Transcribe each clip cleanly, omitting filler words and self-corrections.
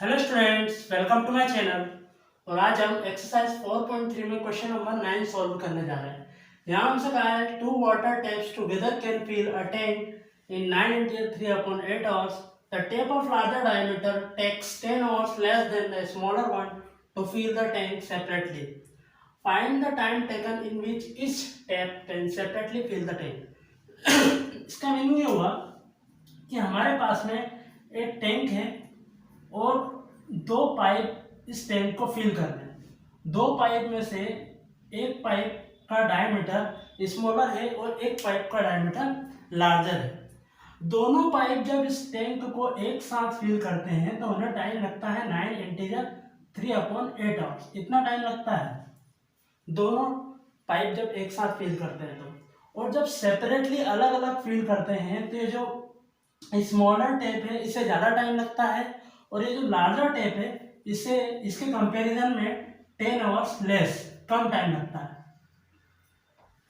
Hello students, welcome to my channel. और आज हम एक्सरसाइज 4.3 में क्वेश्चन नंबर 9 सॉल्व करने जा रहे हैं। यहाँ हमसे कहा है two water taps together can fill a tank in 9 into 3/8 hours. The tap of larger diameter takes 10 hours less than the smaller one to fill the tank separately. Find the time taken in which each tap can separately fill the tank. इसका meaning ये हुआ कि हमारे पास में एक tank है और दो पाइप इस टैंक को फिल कर रहे हैं। दो पाइप में से एक पाइप का डायमीटर स्मॉलर है और एक पाइप का डायमीटर लार्जर है। दोनों पाइप जब इस टैंक को एक साथ फिल करते हैं तो उन्हें टाइम लगता है 9 इंटीजर 3/8 आवर्स। इतना टाइम लगता है दोनों पाइप जब एक साथ फिल करते हैं तो। और जब सेपरेटली अलग अलग फिल करते हैं तो ये जो स्मॉलर टैप है इसे ज़्यादा टाइम लगता है और ये जो लार्जर टैप है इसे इसके कंपैरिजन में 10 आवर्स लेस कम टाइम लगता है।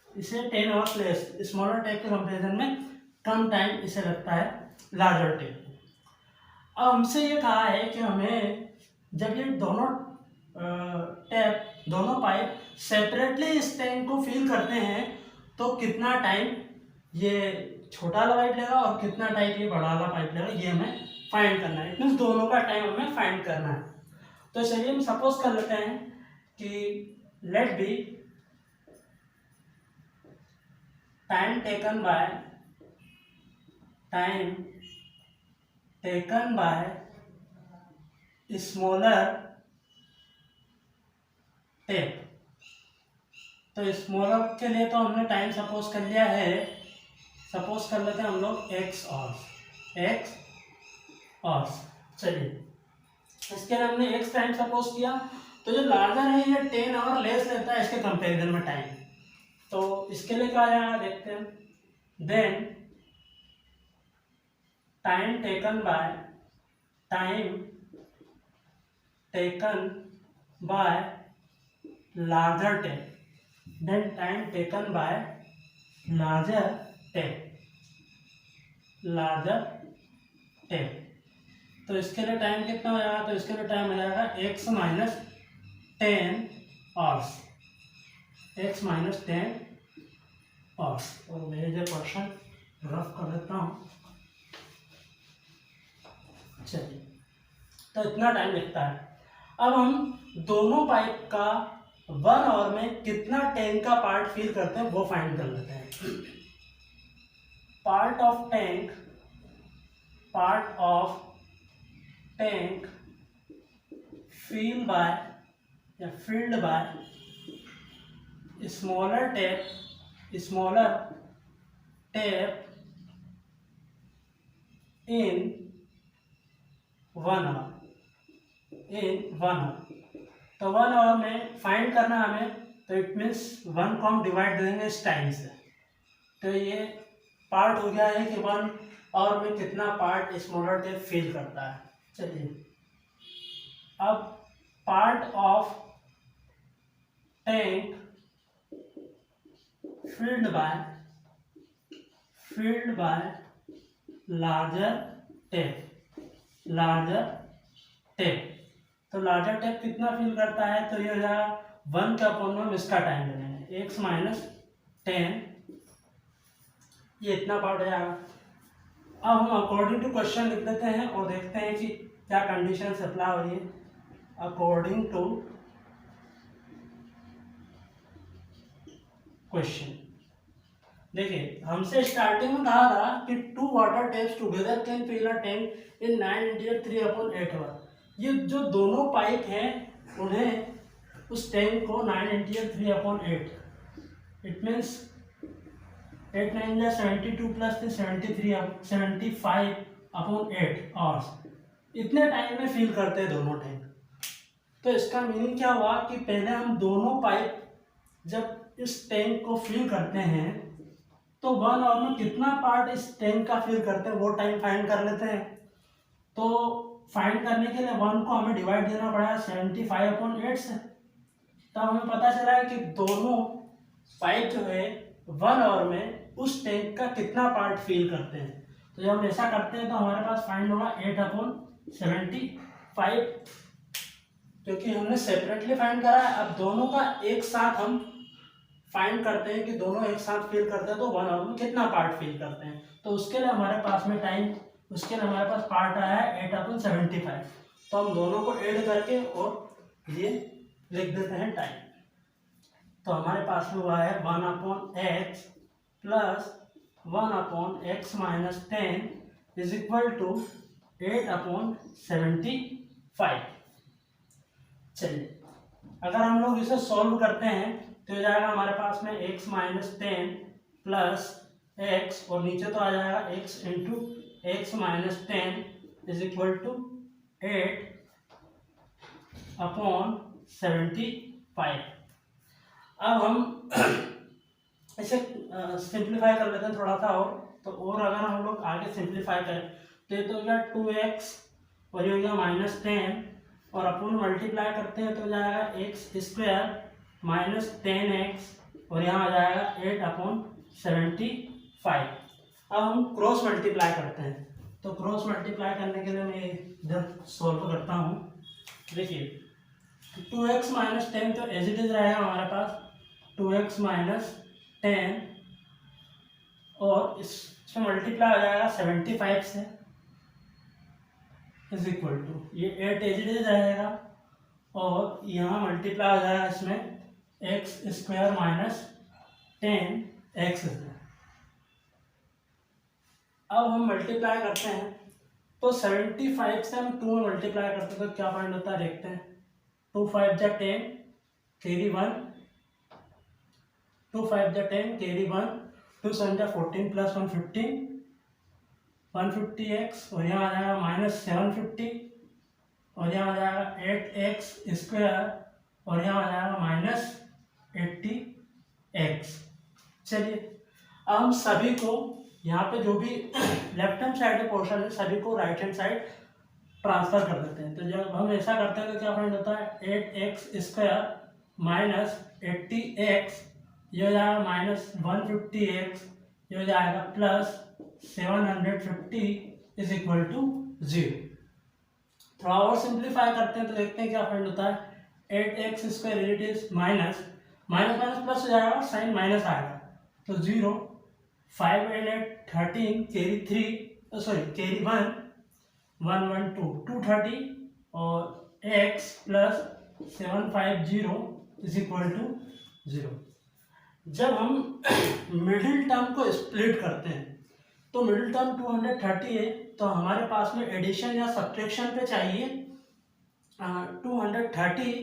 इसे 10 आवर्स लेस स्मॉलर टैप के कंपैरिजन में कम टाइम इसे लगता है लार्जर टैप। अब हमसे ये कहा है कि हमें जब ये दोनों दोनों पाइप सेपरेटली इस टैंक को फिल करते हैं तो कितना टाइम ये छोटा वाला पाइप लेगा और कितना टाइम ये बड़ा वाला पाइप लेगा, ये हमें फाइंड करना है। मीन्स दोनों का टाइम हमें फाइंड करना है। तो चलिए हम सपोज कर लेते हैं कि let be time taken by smaller tape. तो स्मॉलर के लिए तो हमने टाइम सपोज कर लिया है, सपोज कर लेते हैं हम लोग x आवर्स। चलिए इसके लिए हमने x टाइम सपोज किया तो जो लार्जर है ये 10 आवर लेस लेता है इसके कंपैरिजन में टाइम। तो इसके लिए क्या आया देखते हैं। Then time taken by larger tape. Then time taken by larger tape. तो इसके लिए टाइम कितना हो जाएगा, तो इसके लिए टाइम हो जाएगा x माइनस 10 आवर्स। और मैं जो क्वेश्चन रफ कर देता हूँ। चलिए तो इतना टाइम लगता है। अब हम दोनों पाइप का 1 आवर में कितना टैंक का पार्ट फिल करते हैं वो फाइंड कर लेते हैं। Part of tank filled by smaller tap in 1 hour। तो 1 आवर में फाइंड करना हमें, तो इट मीन्स 1 को हम डिवाइड देंगे इस टाइम से। तो ये पार्ट हो गया है कि 1 आवर में कितना पार्ट स्मॉलर टेप फिल करता है। चलिए अब part of tank filled by larger tape. तो लार्जर टेप कितना फिल करता है, तो ये हो जाएगा 1 के अपॉन में हम इसका टाइम ले लेंगे x माइनस 10, ये इतना पार्ट हो जाएगा। अब हम अकॉर्डिंग टू क्वेश्चन लिख देते हैं और देखते हैं कि क्या कंडीशन अप्लाई हो रही है। अकॉर्डिंग टू क्वेश्चन देखिए, हमसे स्टार्टिंग में कहा था कि two water taps together can fill a tank in 9 into 3/8 hour. ये जो दोनों पाइप हैं उन्हें उस टैंक को 9 into 3/8, it means 8 9 72 plus 75/8 hours, इतने टाइम में फिल करते हैं दोनों टैंक। तो इसका मीनिंग क्या हुआ कि पहले हम दोनों पाइप जब इस टैंक को फिल करते हैं तो 1 आवर में कितना पार्ट इस टैंक का फिल करते हैं वो टाइम फाइंड कर लेते हैं। तो फाइंड करने के लिए 1 को हमें डिवाइड देना पड़ेगा 75/8 से। तब हमें पता चला है कि दोनों पाइप जो है 1 आवर में उस टैंक का कितना पार्ट फिल करते हैं। तो जब हम ऐसा करते हैं तो हमारे पास फाइंड होगा 8/75। 5, क्योंकि हमने सेपरेटली फाइंड करा है, अब दोनों का एक साथ हम फाइंड करते हैं कि दोनों एक साथ फिल करते हैं तो 1 आवर में कितना पार्ट फिल करते हैं। तो उसके लिए हमारे पास में हमारे पास पार्ट आया है 8/75। तो हम दोनों को ऐड करके और ये लिख देते हैं टाइम। तो हमारे पास में हुआ है 1/x plus 1/x minus 10 is equal to 8/75। चलिए, अगर हम लोग इसे सॉल्व करते हैं तो हो जाएगा हमारे पास में x माइनस 10 प्लस x, और नीचे तो आ जाएगा x into x minus 10 is equal to 8/75। अब हम इसे सिंप्लीफाई कर लेते हैं थोड़ा सा और अगर हम लोग आगे सिंप्लीफाई करें तो ये तो हो गया 2x और ये हो गया माइनस 10, और अपन मल्टीप्लाई करते हैं तो हो जाएगा x² माइनस 10x, और यहाँ आ जाएगा 8/75। अब हम क्रॉस मल्टीप्लाई करते हैं, तो क्रॉस मल्टीप्लाई करने के लिए मैं इधर सॉल्व करता हूँ। देखिए 2x माइनस 10 तो एज इट इज रहेगा हमारे पास 2x माइनस 10, और इसमें मल्टीप्लाई हो जाएगा 75 से इज इक्वल टू ये 8 एज इट इज रहेगा, और यहाँ मल्टीप्लाई हो जाएगा इसमें x² माइनस 10x। अब हम मल्टीप्लाई करते हैं तो 75 से हम 2 में मल्टीप्लाई करते हैं तो क्या पॉइंट होता है देखते हैं। 2 5 जा 10 कैरी 1, 2 5 जा 10 कैरी 1, 2 7 जा 14 प्लस 1 15, 150x, और यहाँ आ जाएगा माइनस 750, और यहाँ आ जाएगा 8x², और यहाँ आ जाएगा माइनस 80x। चलिए, अब हम सभी को यहाँ पे जो भी लेफ्ट हैंड साइड के पोर्शन है सभी को राइट हैंड साइड ट्रांसफर कर देते हैं। तो जब हम ऐसा करते हैं तो क्या फाइंड होता है 8x² माइनस 80x, ये हो जाएगा माइनस 150x, ये हो जाएगा प्लस 750 इज इक्वल टू 0। थोड़ा और सिंप्लीफाई करते हैं तो देखते हैं क्या फाइंड होता है 8x² it is minus minus plus हो जाएगा, साइन माइनस आएगा तो 0, 5 and 8 13 कैरी 3 सॉरी कैरी 1 1 1 2 230, और x plus 750 is equal to 0। जब हम मिडिल टर्म को स्प्लिट करते हैं तो मिडिल टर्म 230 है, तो हमारे पास में एडिशन या सब्ट्रैक्शन पे चाहिए 230,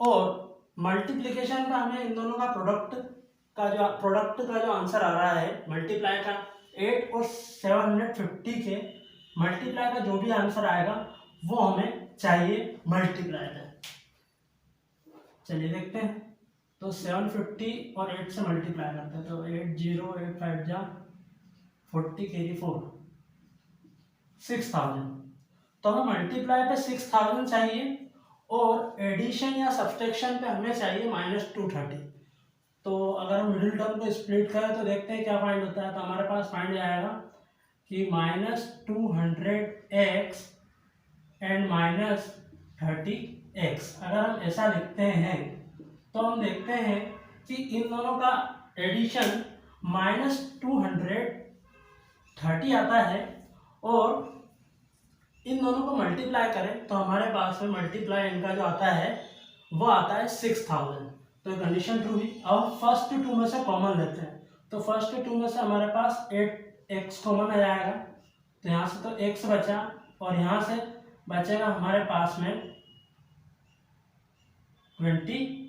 और मल्टीप्लिकेशन का हमें इन दोनों का प्रोडक्ट का जो आंसर आ रहा है मल्टीप्लाई का 8 और 750 के मल्टीप्लाई का जो भी आंसर आएगा वो हमें चाहिए मल्टीप्लाई का। चलिए देखते हैं, तो 750 और 8 से मल्टीप्लाई करते हैं तो 8 0 8 5 जा 40 कैरी 4 6000। तो हमें मल्टीप्लाई पे 6000 चाहिए और एडिशन या सब्सट्रैक्शन पे हमें चाहिए -230। तो अगर हम मिडिल टर्म को स्प्लिट करें तो देखते हैं क्या फाइंड होता है। तो हमारे पास फाइंड आएगा कि -200x एंड -30x। अगर हम ऐसा लिखते हैं तो हम देखते हैं कि इन दोनों का एडिशन -230 आता है, और इन दोनों को मल्टीप्लाई करें तो हमारे पास में मल्टीप्लाई इनका जो आता है वो आता है 6000। तो कंडीशन ट्रू हुई। अब फर्स्ट 2 में से कॉमन लेते हैं, तो फर्स्ट 2 में से हमारे पास 8x कॉमन आ जाएगा, तो यहाँ से तो x बचा, और यहाँ से बचेगा हमारे पास में 25।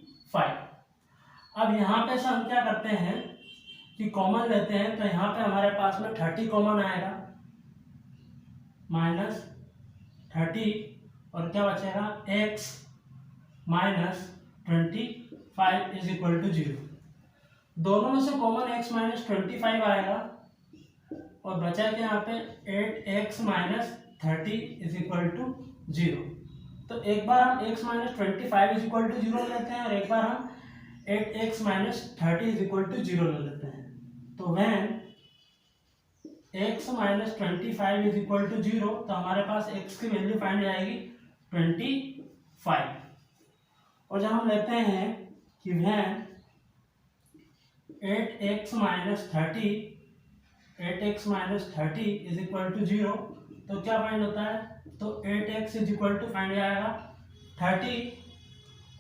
अब यहाँ पे से हम क्या करते हैं कि कॉमन लेते हैं, तो यहाँ पे हमारे पास में 30 कॉमन आएगा, -30, और क्या बचेगा x -25 इज इक्वल टू 0। दोनों में से कॉमन x -25 आएगा, और बचा के यहाँ पे 8x -30 इज इक्वल टू 0। तो एक बार हम x -25 इज इक्वल टू 0 लेते हैं, और एक बार हम 8x -30 इज इक्वल टू 0 ले लेते हैं। तो when x minus 25 is equal to 0, तो हमारे पास x की वैल्यू फाइंड आएगी 25। और जब हम लेते हैं कि when 8x minus 30 is equal to 0, तो क्या फाइंड होता है, तो 8x is equal to find आएगा 30,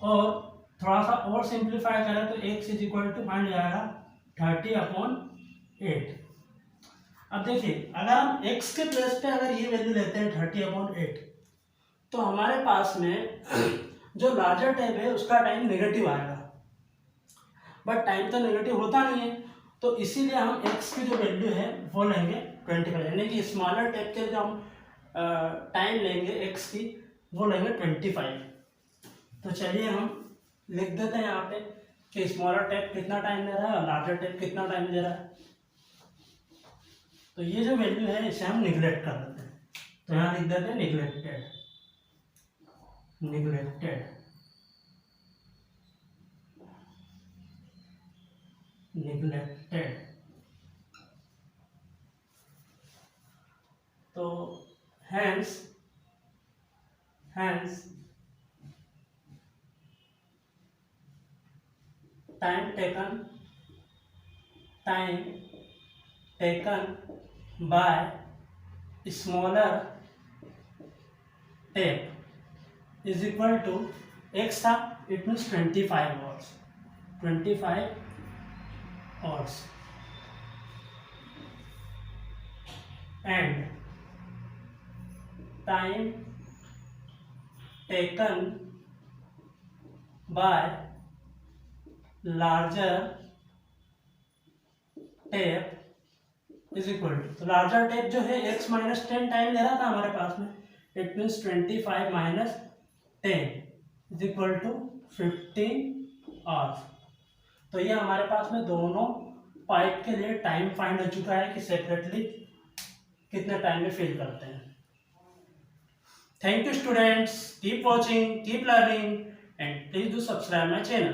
और थोड़ा सा और सिंप्लीफाई करें तो x is equal to find आएगा 30/8। अब देखिए, अगर हम x के प्लेस पे अगर ये वैल्यू लेते हैं 30/8, तो हमारे पास में जो लार्जर टैब है उसका टाइम नेगेटिव आएगा, बट टाइम तो नेगेटिव होता नहीं है, तो इसीलिए हम x की जो वैल्यू है वो लेंगे 25, यानी कि स्मॉलर टैब के जो हम टाइम लेंगे x की वो लेंगे 25। तो चलिए हम लिख देते हैं यहाँ पे कि स्मॉलर टैब कितना टाइम ले रहा है और लार्जर टैब कितना टाइम ले रहा है। तो ये जो वैल्यू है इसे हम निगलेक्ट कर देते हैं, तो यहाँ लिख देते हैं निगलेक्टेड। तो hence time taken by smaller tape is equal to x था, it means 25 hours, and time taken by larger tape is equal to, तो लार्जर टेप जो है x माइनस 10 टाइम ले रहा था हमारे पास में, it means 25 minus 10 is equal to 15 hours. तो ये हमारे पास में दोनों पाइप के लिए टाइम फाइंड हो चुका है कि सेपरेटली कितने टाइम में फिल करते हैं। Thank you students, keep watching, keep learning and please do subscribe my channel.